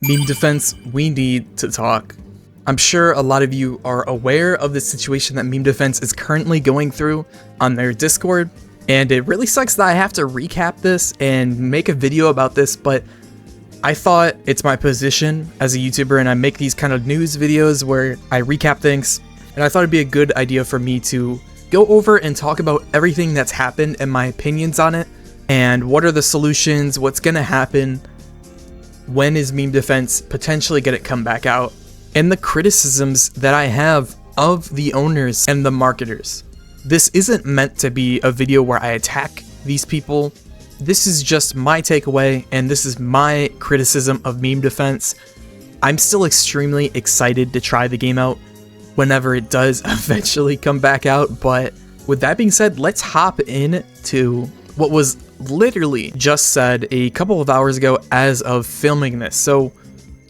Meme defense, we need to talk. I'm sure a lot of you are aware of the situation that Meme Defense is currently going through on their Discord, and it really sucks that I have to recap this and make a video about this, but I thought it's my position as a YouTuber and I make these kind of news videos where I recap things, and I thought it'd be a good idea for me to go over and talk about everything that's happened and my opinions on it, and what are the solutions, what's gonna happen, when is Meme Defense potentially gonna come back out, and the criticisms that I have of the owners and the marketers. This isn't meant to be a video where I attack these people. This is just my takeaway, and this is my criticism of Meme Defense. I'm still extremely excited to try the game out whenever it does eventually come back out, but with that being said, let's hop into what was literally just said a couple of hours ago as of filming this. So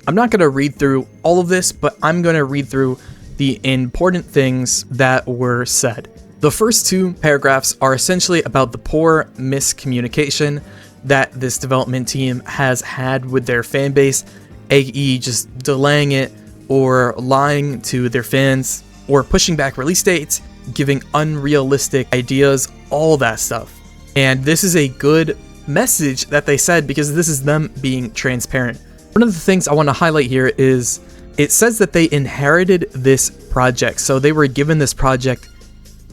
I'm not going to read through all of this, but I'm going to read through the important things that were said. The first two paragraphs are essentially about the poor miscommunication that this development team has had with their fan base, i.e. just delaying it or lying to their fans or pushing back release dates, giving unrealistic ideas, all that stuff. And this is a good message that they said because this is them being transparent. One of the things I want to highlight here is it says that they inherited this project. So they were given this project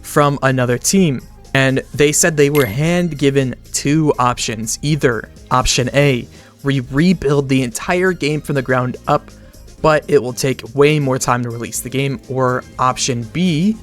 from another team, and they said they were hand given two options. Either option A, we rebuild the entire game from the ground up, but it will take way more time to release the game, or option B,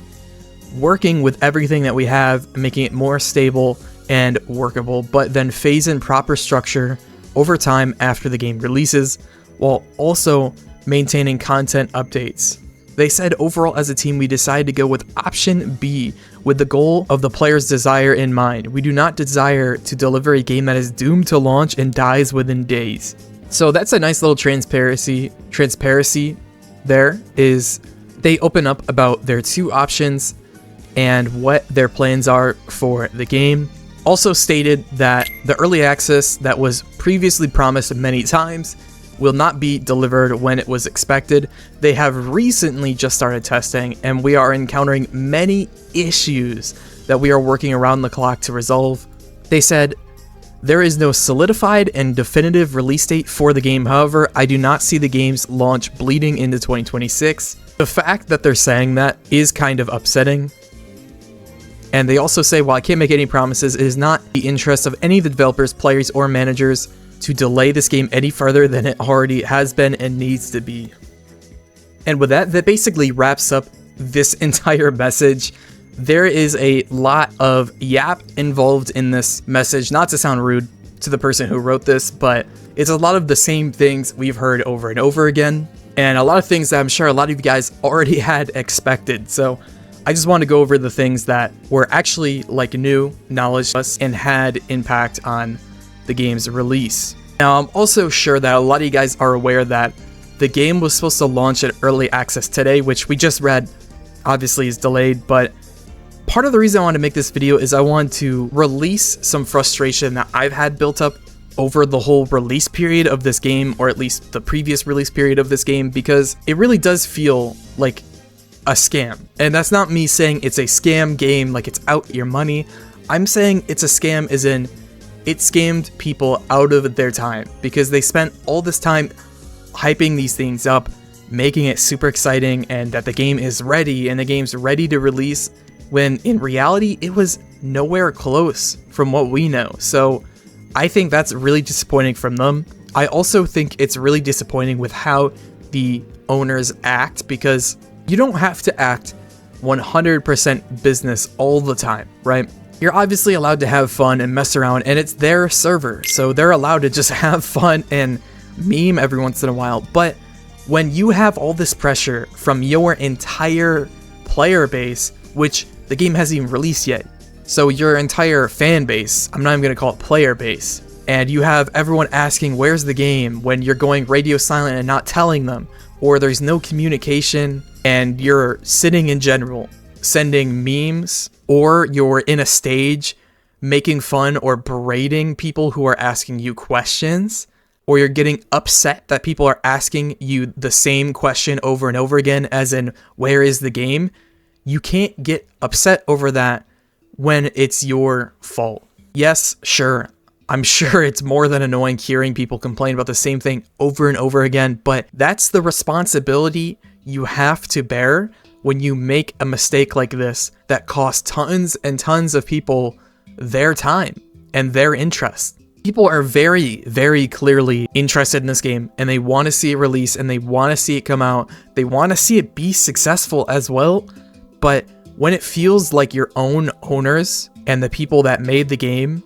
working with everything that we have, making it more stable and workable, but then phase in proper structure over time after the game releases, while also maintaining content updates. They said overall as a team we decided to go with option B with the goal of the player's desire in mind. We do not desire to deliver a game that is doomed to launch and dies within days. So that's a nice little transparency there. Is they open up about their two options and what their plans are for the game. Also stated that the early access that was previously promised many times will not be delivered when it was expected. They have recently just started testing, and we are encountering many issues that we are working around the clock to resolve. They said, there is no solidified and definitive release date for the game. However, I do not see the game's launch bleeding into 2026. The fact that they're saying that is kind of upsetting. And they also say, while I can't make any promises, it is not the interest of any of the developers, players, or managers to delay this game any further than it already has been and needs to be. And with that, that basically wraps up this entire message. There is a lot of yap involved in this message, not to sound rude to the person who wrote this, but it's a lot of the same things we've heard over and over again, and a lot of things that I'm sure a lot of you guys already had expected. So I just want to go over the things that were actually like new knowledge to us and had impact on the game's release. Now, I'm also sure that a lot of you guys are aware that the game was supposed to launch at early access today, which we just read obviously is delayed, but part of the reason I want to make this video is I want to release some frustration that I've had built up over the whole release period of this game, or at least the previous release period of this game, because it really does feel like a scam. And that's not me saying it's a scam game, like it's out your money. I'm saying it's a scam as in it scammed people out of their time, because they spent all this time hyping these things up, making it super exciting, and that the game is ready and the game's ready to release, when in reality it was nowhere close from what we know. So I think that's really disappointing from them. I also think it's really disappointing with how the owners act, because you don't have to act 100% business all the time, right? You're obviously allowed to have fun and mess around, and it's their server, so they're allowed to just have fun and meme every once in a while. But when you have all this pressure from your entire player base, which the game hasn't even released yet, so your entire fan base, I'm not even going to call it player base, and you have everyone asking where's the game when you're going radio silent and not telling them, or there's no communication, and you're sitting in general sending memes, or you're in a stage making fun or berating people who are asking you questions, or you're getting upset that people are asking you the same question over and over again, as in, where is the game? You can't get upset over that when it's your fault. Yes, sure, I'm sure it's more than annoying hearing people complain about the same thing over and over again, but that's the responsibility you have to bear when you make a mistake like this that costs tons and tons of people their time and their interest. People are very, very clearly interested in this game, and they want to see it release, and they want to see it come out. They want to see it be successful as well. But when it feels like your own owners and the people that made the game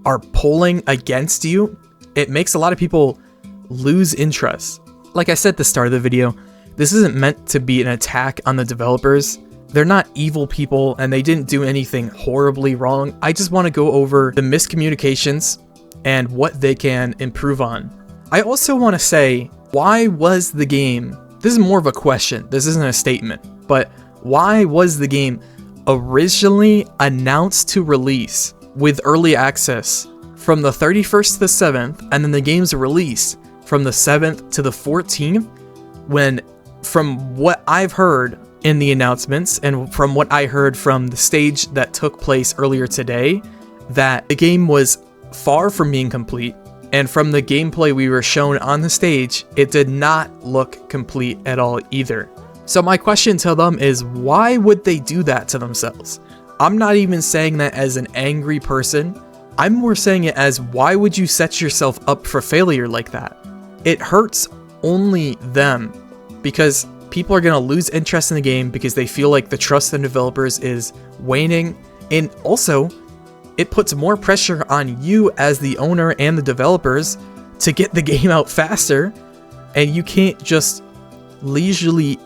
are pulling against you, it makes a lot of people lose interest. Like I said at the start of the video, this isn't meant to be an attack on the developers. They're not evil people, and they didn't do anything horribly wrong. I just want to go over the miscommunications and what they can improve on. I also want to say, why was the game, this is more of a question, this isn't a statement, but why was the game originally announced to release with early access from the 31st to the 7th, and then the game's release from the 7th to the 14th, when from what I've heard in the announcements and from what I heard from the stage that took place earlier today, that the game was far from being complete, and from the gameplay we were shown on the stage, it did not look complete at all either. So my question to them is, why would they do that to themselves? I'm not even saying that as an angry person. I'm more saying it as, why would you set yourself up for failure like that? It hurts only them, because people are going to lose interest in the game because they feel like the trust in developers is waning, and also it puts more pressure on you as the owner and the developers to get the game out faster, and you can't just leisurely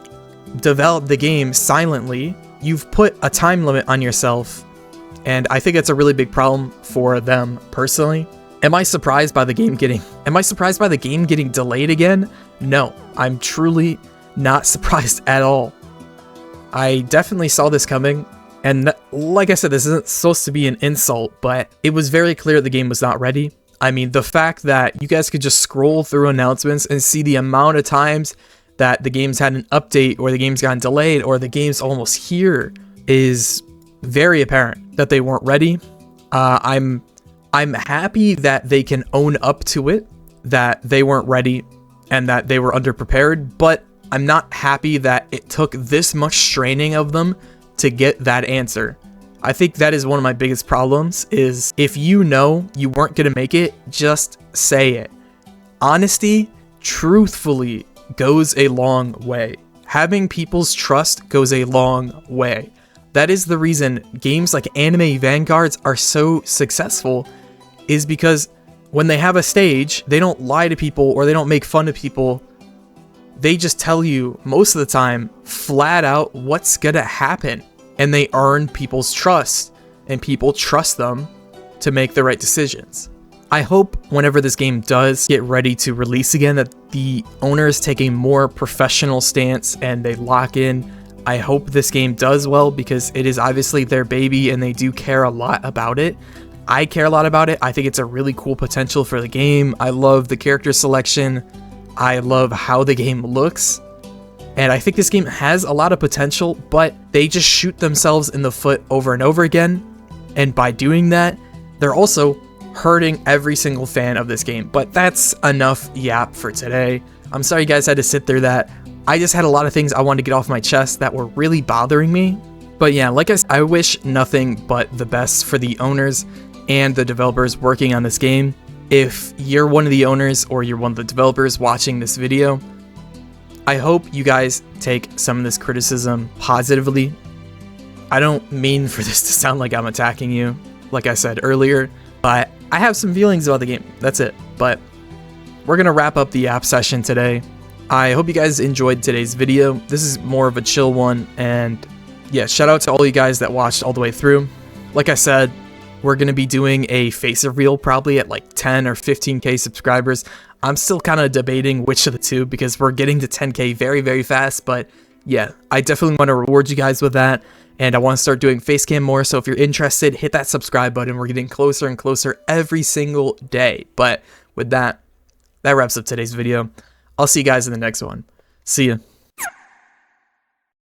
develop the game silently. You've put a time limit on yourself, and I think it's a really big problem for them personally. Am I surprised by the game getting delayed again? No, I'm truly not surprised at all. I definitely saw this coming. And like I said, this isn't supposed to be an insult, but it was very clear the game was not ready. I mean, the fact that you guys could just scroll through announcements and see the amount of times that the game's had an update, or the game's gotten delayed, or the game's almost here, is very apparent that they weren't ready. I'm happy that they can own up to it, that they weren't ready and that they were underprepared, but I'm not happy that it took this much straining of them to get that answer. I think that is one of my biggest problems, is if you know you weren't going to make it, just say it. Honesty, truthfully, goes a long way. Having people's trust goes a long way. That is the reason games like anime vanguards are so successful, is because when they have a stage, they don't lie to people or they don't make fun of people. They just tell you most of the time flat out what's gonna happen, and they earn people's trust, and people trust them to make the right decisions. I hope whenever this game does get ready to release again, that the owners take a more professional stance and they lock in. I hope this game does well, because it is obviously their baby and they do care a lot about it. I care a lot about it. I think it's a really cool potential for the game. I love the character selection. I love how the game looks. And I think this game has a lot of potential, but they just shoot themselves in the foot over and over again. And by doing that, they're also hurting every single fan of this game. But that's enough yap for today. I'm sorry you guys had to sit through that. I just had a lot of things I wanted to get off my chest that were really bothering me. But yeah, like I said, I wish nothing but the best for the owners and the developers working on this game. If you're one of the owners or you're one of the developers watching this video, I hope you guys take some of this criticism positively. I don't mean for this to sound like I'm attacking you, like I said earlier, but I have some feelings about the game. That's it. But we're going to wrap up the app session today. I hope you guys enjoyed today's video. This is more of a chill one, and yeah, shout out to all you guys that watched all the way through. Like I said, we're going to be doing a face reveal probably at like 10 or 15k subscribers. I'm still kind of debating which of the two, because we're getting to 10k very, very fast. But yeah, I definitely want to reward you guys with that. And I want to start doing face cam more. So if you're interested, hit that subscribe button. We're getting closer and closer every single day. But with that, that wraps up today's video. I'll see you guys in the next one. See ya.